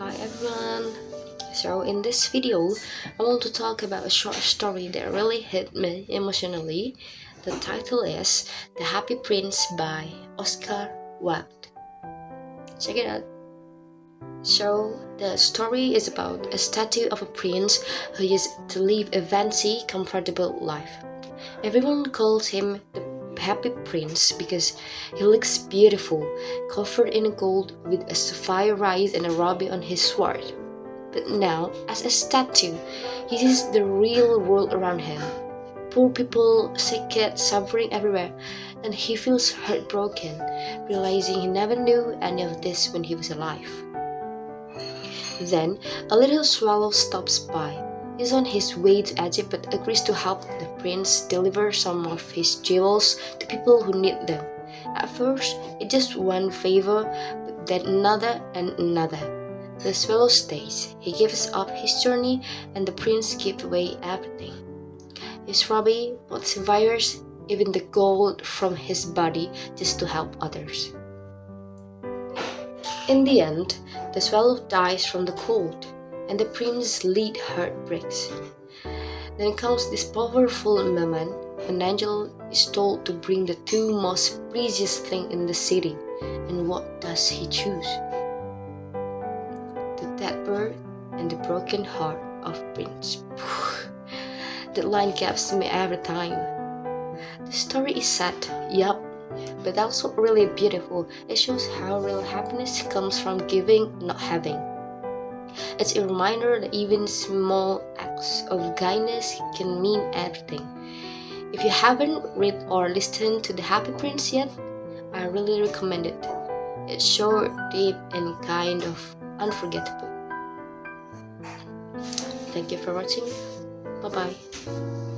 Hi everyone. So in this video, I want to talk about a short story that really hit me emotionally. The title is The Happy Prince by Oscar Wilde. Check it out. So the story is about a statue of a prince who used to live a fancy, comfortable life. Everyone calls him the Happy Prince because he looks beautiful, covered in gold with a sapphire rise and a ruby on his sword. But now, as a statue, he sees the real world around him. Poor people, sick kids, suffering everywhere, and he feels heartbroken, realizing he never knew any of this when he was alive. Then, a little swallow stops by. He's on his way to Egypt but agrees to help the prince deliver some of his jewels to people who need them. At first, it's just one favor, but then another and another. The swallow stays. He gives up his journey, and the prince gives away everything. His ruby, both sapphires, even the gold from his body, just to help others. In the end, the swallow dies from the cold, and the prince's lead heart breaks. Then comes this powerful moment. An angel is told to bring the two most precious things in the city. And what does he choose? The dead bird and the broken heart of Prince. That line gets me every time. The story is sad, yup, but also really beautiful. It shows how real happiness comes from giving, not having. It's a reminder that even small acts of kindness can mean everything. If you haven't read or listened to The Happy Prince yet, I really recommend it. It's short, deep, and kind of unforgettable. Thank you for watching. Bye bye.